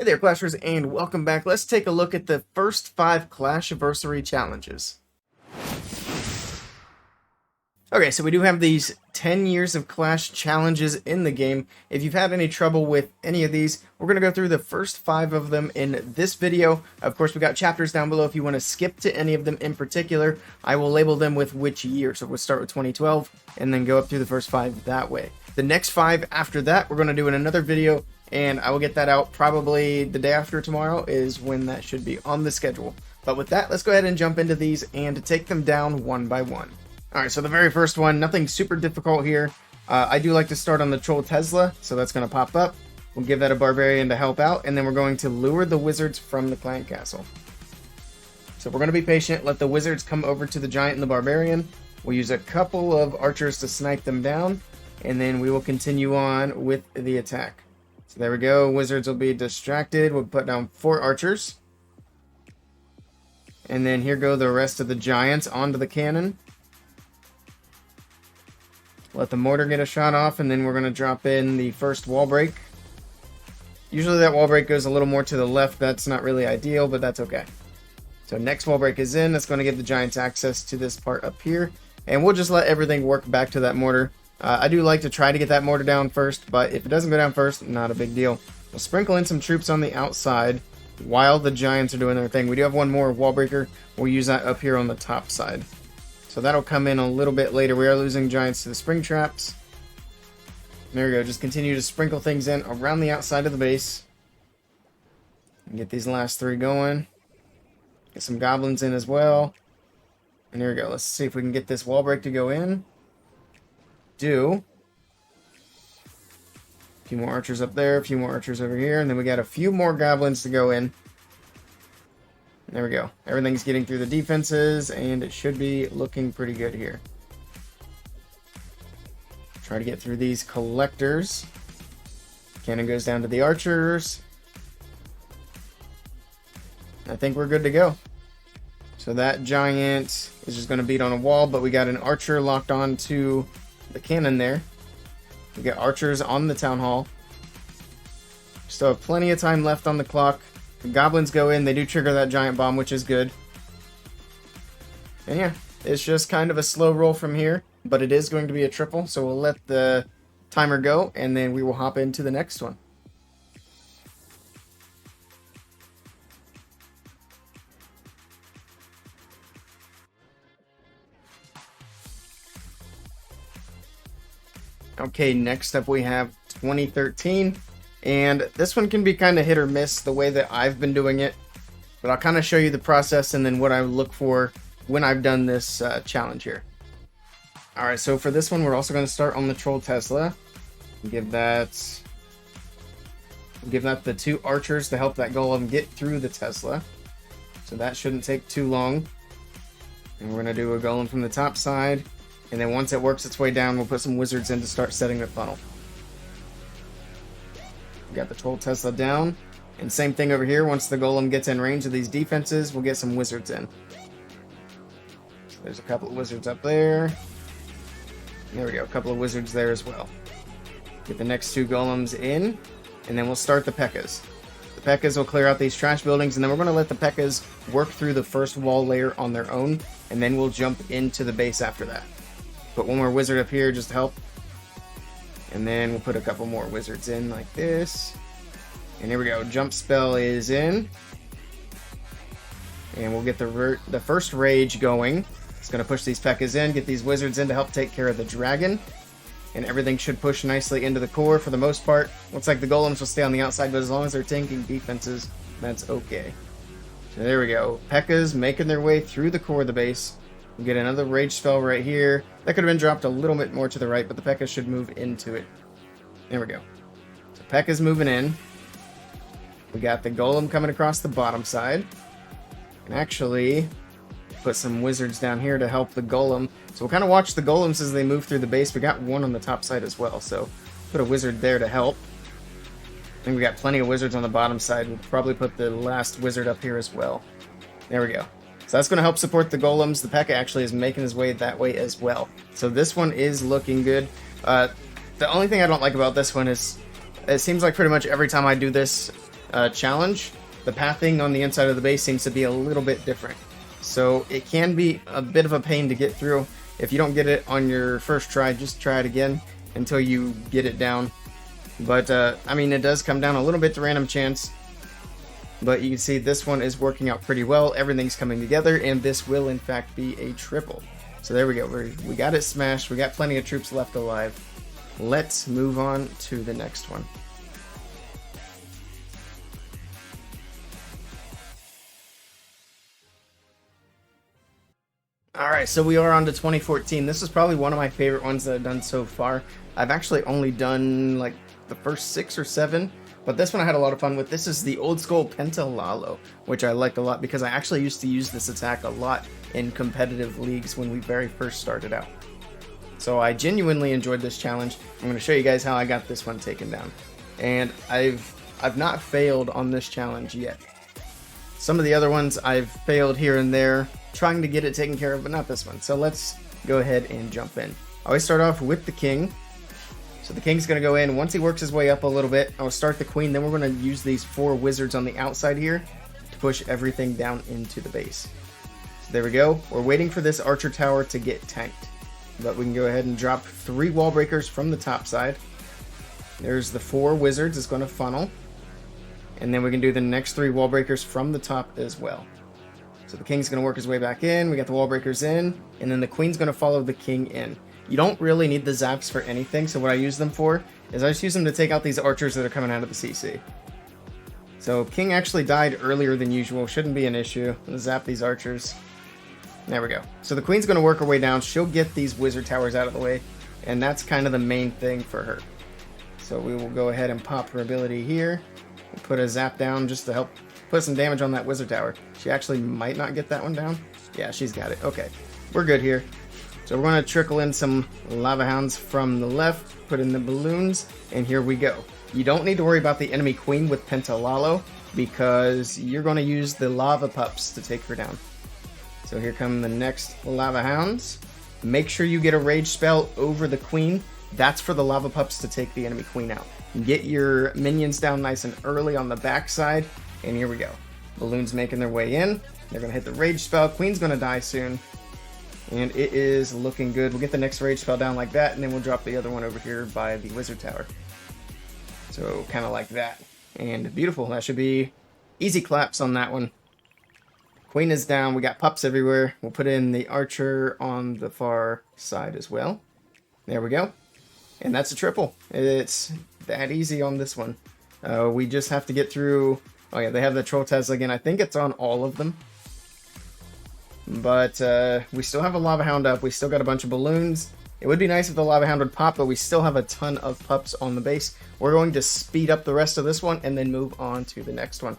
Hey there, Clashers, and welcome back. Let's take a look at the first 5 Clashiversary challenges. Okay, so we do have these 10 years of Clash challenges in the game. If you've had any trouble with any of these, we're going to go through the first 5 of them in this video. Of course, we got chapters down below if you want to skip to any of them in particular. I will label them with which year, so we'll start with 2012 and then go up through the first 5 that way. The next 5 after that, we're going to do in another video, and I will get that out probably the day after tomorrow is when that should be on the schedule. But with that, let's go ahead and jump into these and take them down one by one. Alright, so the very first one, nothing super difficult here. I do like to start on the Troll Tesla, so that's going to pop up. We'll give that a Barbarian to help out, and then we're going to lure the Wizards from the Clan Castle. So we're going to be patient, let the Wizards come over to the Giant and the Barbarian. We'll use a couple of archers to snipe them down, and then we will continue on with the attack. So there we go, Wizards will be distracted. We'll put down 4 archers. And then here go the rest of the Giants onto the cannon. Let the mortar get a shot off, and then we're going to drop in the first wall break. Usually that wall break goes a little more to the left. That's not really ideal, but that's okay. So next wall break is in. That's going to give the Giants access to this part up here. And we'll just let everything work back to that mortar. I do like to try to get that mortar down first, but if it doesn't go down first, not a big deal. We'll sprinkle in some troops on the outside while the Giants are doing their thing. We do have one more wall breaker. We'll use that up here on the top side. So that'll come in a little bit later. We are losing Giants to the spring traps. There we go. Just continue to sprinkle things in around the outside of the base. And get these last 3 going. Get some goblins in as well. And there we go. Let's see if we can get this wall break to go in. Do. A few more archers up there. A few more archers over here. And then we got a few more goblins to go in. There we go. Everything's getting through the defenses, and it should be looking pretty good here. Try to get through these collectors. Cannon goes down to the archers. I think we're good to go. So that giant is just going to beat on a wall, but we got an archer locked on to the cannon there. We got archers on the town hall. Still have plenty of time left on the clock. The goblins go in, they do trigger that giant bomb, which is good. And yeah, it's just kind of a slow roll from here, but it is going to be a triple, so we'll let the timer go, and then we will hop into the next one. Okay, next up we have 2013. And this one can be kind of hit or miss the way that I've been doing it. But I'll kind of show you the process and then what I look for when I've done this challenge here. Alright, so for this one, we're also going to start on the Troll Tesla. Give that the 2 archers to help that golem get through the Tesla. So that shouldn't take too long. And we're going to do a golem from the top side. And then once it works its way down, we'll put some wizards in to start setting the funnel. We got the Troll Tesla down. And same thing over here. Once the golem gets in range of these defenses, we'll get some wizards in. So there's a couple of wizards up there. There we go. A couple of wizards there as well. Get the next 2 golems in. And then we'll start the P.E.K.K.A.s. The P.E.K.K.A.s will clear out these trash buildings. And then we're going to let the P.E.K.K.A.s work through the first wall layer on their own. And then we'll jump into the base after that. Put one more wizard up here just to help. And then we'll put a couple more wizards in like this. And here we go. Jump spell is in. And we'll get the first rage going. It's going to push these P.E.K.K.A.s in, get these wizards in to help take care of the dragon. And everything should push nicely into the core for the most part. Looks like the golems will stay on the outside, but as long as they're tanking defenses, that's okay. So there we go. P.E.K.K.A.s making their way through the core of the base. We'll get another rage spell right here. That could have been dropped a little bit more to the right, but the P.E.K.K.A. should move into it. There we go. So P.E.K.K.A.'s moving in. We got the golem coming across the bottom side. And actually, put some wizards down here to help the golem. So we'll kind of watch the golems as they move through the base. We got one on the top side as well, so put a wizard there to help. I think we got plenty of wizards on the bottom side. We'll probably put the last wizard up here as well. There we go. So that's going to help support the golems. The P.E.K.K.A. actually is making his way that way as well. So this one is looking good. The only thing I don't like about this one is it seems like pretty much every time I do this, challenge, the pathing on the inside of the base seems to be a little bit different. So it can be a bit of a pain to get through. If you don't get it on your first try, just try it again until you get it down. But, I mean, it does come down a little bit to random chance. But you can see this one is working out pretty well. Everything's coming together, and this will, in fact, be a triple. So there we go. We got it smashed. We got plenty of troops left alive. Let's move on to the next one. Alright, so we are on to 2014. This is probably one of my favorite ones that I've done so far. I've actually only done like the first 6 or 7. But this one I had a lot of fun with. This is the old school Pentalalo, which I liked a lot because I actually used to use this attack a lot in competitive leagues when we very first started out. So I genuinely enjoyed this challenge. I'm going to show you guys how I got this one taken down. And I've not failed on this challenge yet. Some of the other ones I've failed here and there, trying to get it taken care of, but not this one. So let's go ahead and jump in. I always start off with the king. So the king's going to go in. Once he works his way up a little bit, I'll start the queen. Then we're going to use these 4 wizards on the outside here to push everything down into the base. So there we go. We're waiting for this archer tower to get tanked. But we can go ahead and drop 3 wall breakers from the top side. There's the 4 wizards. It's going to funnel. And then we can do the next 3 wall breakers from the top as well. So the king's going to work his way back in. We got the wall breakers in. And then the queen's going to follow the king in. You don't really need the zaps for anything, so what I use them for is I just use them to take out these archers that are coming out of the CC. So king actually died earlier than usual, shouldn't be an issue. Let's zap these archers. There we go. So the queen's going to work her way down. She'll get these wizard towers out of the way, and that's kind of the main thing for her. So we will go ahead and pop her ability here. We'll put a zap down just to help put some damage on that wizard tower. She actually might not get that one down. Yeah, she's got it. Okay, we're good here. So we're going to trickle in some lava hounds from the left, put in the balloons, and here we go. You don't need to worry about the enemy queen with Pentalalo because you're going to use the lava pups to take her down. So here come the next lava hounds. Make sure you get a rage spell over the queen. That's for the lava pups to take the enemy queen out. Get your minions down nice and early on the backside, and here we go. Balloons making their way in. They're going to hit the rage spell. Queen's going to die soon. And it is looking good. We'll get the next rage spell down like that, and then we'll drop the other one over here by the wizard tower. So kind of like that. And beautiful. That should be easy claps on that one. Queen is down. We got pups everywhere. We'll put in the archer on the far side as well. There we go. And that's a triple. It's that easy on this one. We just have to get through... Oh yeah, they have the troll Tesla again. I think it's on all of them. But we still have a lava hound up. We still got a bunch of balloons. It would be nice if the lava hound would pop, but we still have a ton of pups on the base. We're going to speed up the rest of this one and then move on to the next one.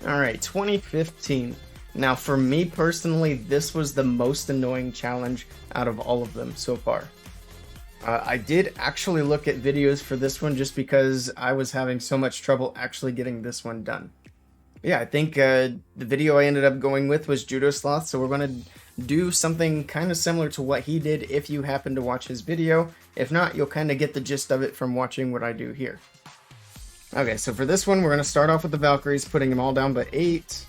Alright, 2015. Now for me personally, this was the most annoying challenge out of all of them so far. I did actually look at videos for this one just because I was having so much trouble actually getting this one done. Yeah, I think the video I ended up going with was Judo Sloth, so we're going to do something kind of similar to what he did if you happen to watch his video. If not, you'll kind of get the gist of it from watching what I do here. Okay, so for this one, we're going to start off with the Valkyries, putting them all down but 8.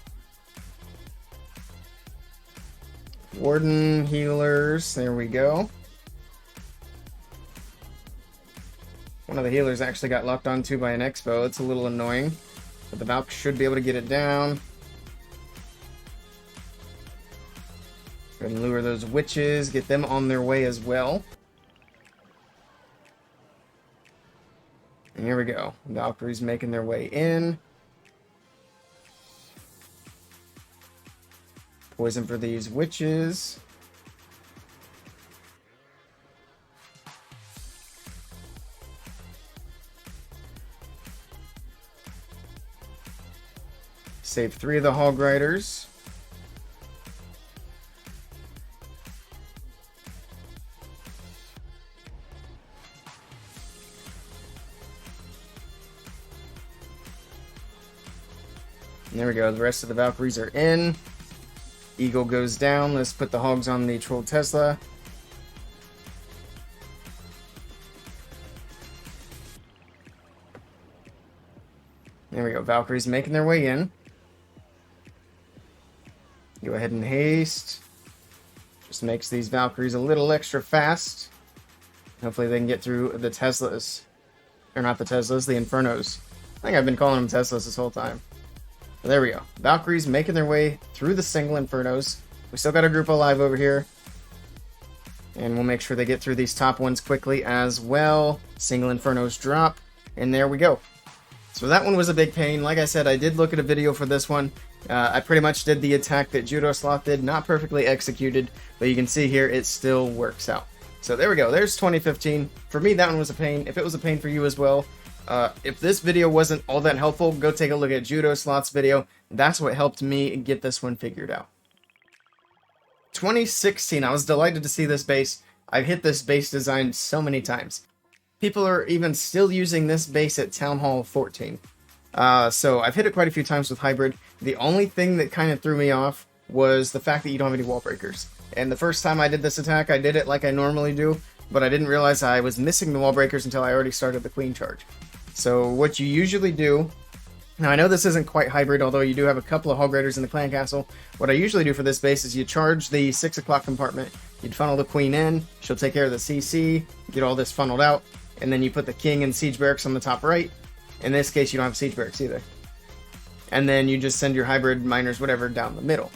Warden, healers, there we go. One of the healers actually got locked onto by an Expo. It's a little annoying. But the Valk should be able to get it down. Go ahead and lure those witches. Get them on their way as well. And here we go. Valkyries making their way in. Poison for these witches. Save 3 of the Hog Riders. And there we go. The rest of the Valkyries are in. Eagle goes down. Let's put the hogs on the Troll Tesla. There we go. Valkyries making their way in. Go ahead and haste. Just makes these Valkyries a little extra fast. Hopefully they can get through the Teslas. Or not the Teslas, the Infernos. I think I've been calling them Teslas this whole time. But there we go. Valkyries making their way through the single Infernos. We still got a group alive over here. And we'll make sure they get through these top ones quickly as well. Single Infernos drop. And there we go. So that one was a big pain. Like I said, I did look at a video for this one. I pretty much did the attack that Judo Sloth did. Not perfectly executed, but you can see here it still works out. So there we go. There's 2015. For me, that one was a pain. If it was a pain for you as well, if this video wasn't all that helpful, go take a look at Judo Sloth's video. That's what helped me get this one figured out. 2016. I was delighted to see this base. I've hit this base design so many times. People are even still using this base at Town Hall 14. So I've hit it quite a few times with Hybrid. The only thing that kind of threw me off was the fact that you don't have any wall breakers. And the first time I did this attack, I did it like I normally do, but I didn't realize I was missing the wall breakers until I already started the queen charge. So what you usually do, now I know this isn't quite Hybrid, although you do have a couple of Hog Raiders in the clan castle. What I usually do for this base is you charge the 6 o'clock compartment, you'd funnel the queen in, she'll take care of the CC, get all this funneled out, and then you put the king and siege barracks on the top right. In this case, you don't have siege barracks either. And then you just send your hybrid miners, whatever, down the middle.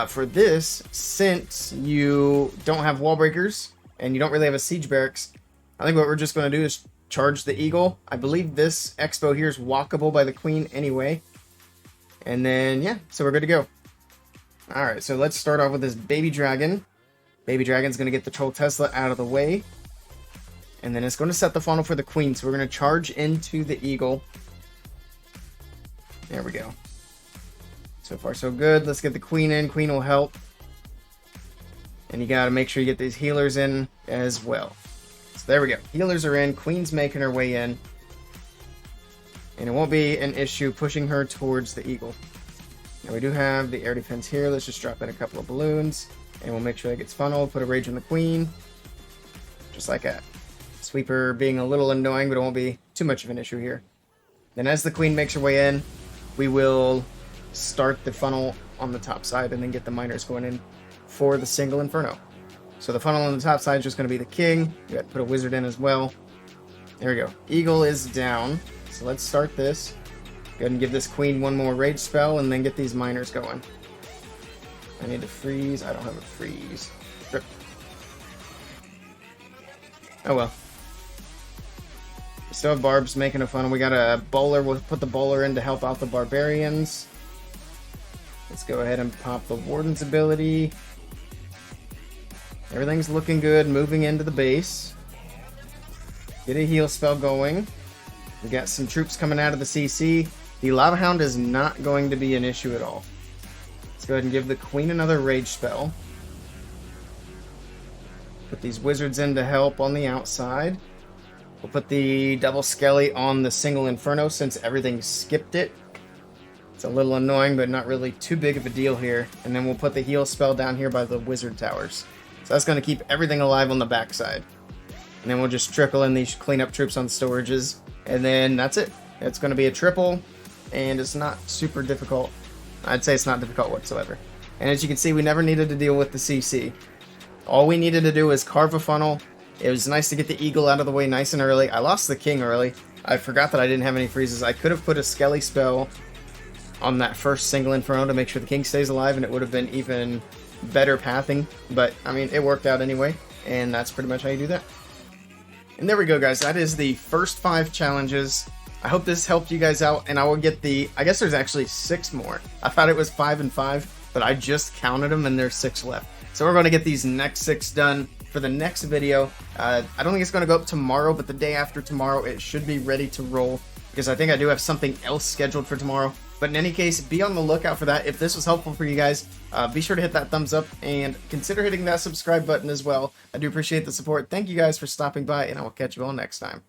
For this, since you don't have wall breakers and you don't really have a siege barracks, I think what we're just going to do is charge the eagle. I believe this expo here is walkable by the queen anyway. And then, yeah, so we're good to go. Alright, so let's start off with this baby dragon. Baby dragon's going to get the Troll Tesla out of the way. And then it's going to set the funnel for the queen. So we're going to charge into the eagle. There we go. So far so good. Let's get the queen in. Queen will help. And you got to make sure you get these healers in as well. So there we go. Healers are in. Queen's making her way in. And it won't be an issue pushing her towards the eagle. Now we do have the air defense here. Let's just drop in a couple of balloons. And we'll make sure that gets funneled. Put a rage on the queen. Just like that. Sweeper being a little annoying, but it won't be too much of an issue here. Then as the queen makes her way in, we will start the funnel on the top side and then get the miners going in for the single inferno. So the funnel on the top side is just going to be the king. We got to put a wizard in as well. There we go. Eagle is down. So let's start this. Go ahead and give this queen one more rage spell and then get these miners going. I need to freeze. I don't have a freeze. Rip. Oh well. We still have barbs making a funnel. We got a bowler. We'll put the bowler in to help out the barbarians. Let's go ahead and pop the warden's ability. Everything's looking good. Moving into the base. Get a heal spell going. We got some troops coming out of the CC. The Lava Hound is not going to be an issue at all. Let's go ahead and give the queen another rage spell. Put these wizards in to help on the outside. We'll put the double skelly on the single inferno since everything skipped it. It's a little annoying, but not really too big of a deal here. And then we'll put the heal spell down here by the wizard towers. So that's going to keep everything alive on the backside. And then we'll just trickle in these cleanup troops on storages. And then that's it. It's going to be a triple, and it's not super difficult. I'd say it's not difficult whatsoever. And as you can see, we never needed to deal with the CC. All we needed to do is carve a funnel. It was nice to get the eagle out of the way nice and early. I lost the king early. I forgot that I didn't have any freezes. I could have put a skelly spell on that first single inferno to make sure the king stays alive, and it would have been even better pathing. But, I mean, it worked out anyway, and that's pretty much how you do that. And there we go, guys. That is the first 5 challenges. I hope this helped you guys out, and I will get the... I guess there's actually 6 more. I thought it was 5 and 5, but I just counted them, and there's 6 left. So we're going to get these next 6 done for the next video. I don't think it's going to go up tomorrow, but the day after tomorrow, it should be ready to roll, because I think I do have something else scheduled for tomorrow. But in any case, be on the lookout for that. If this was helpful for you guys, be sure to hit that thumbs up and consider hitting that subscribe button as well. I do appreciate the support. Thank you guys for stopping by, and I will catch you all next time.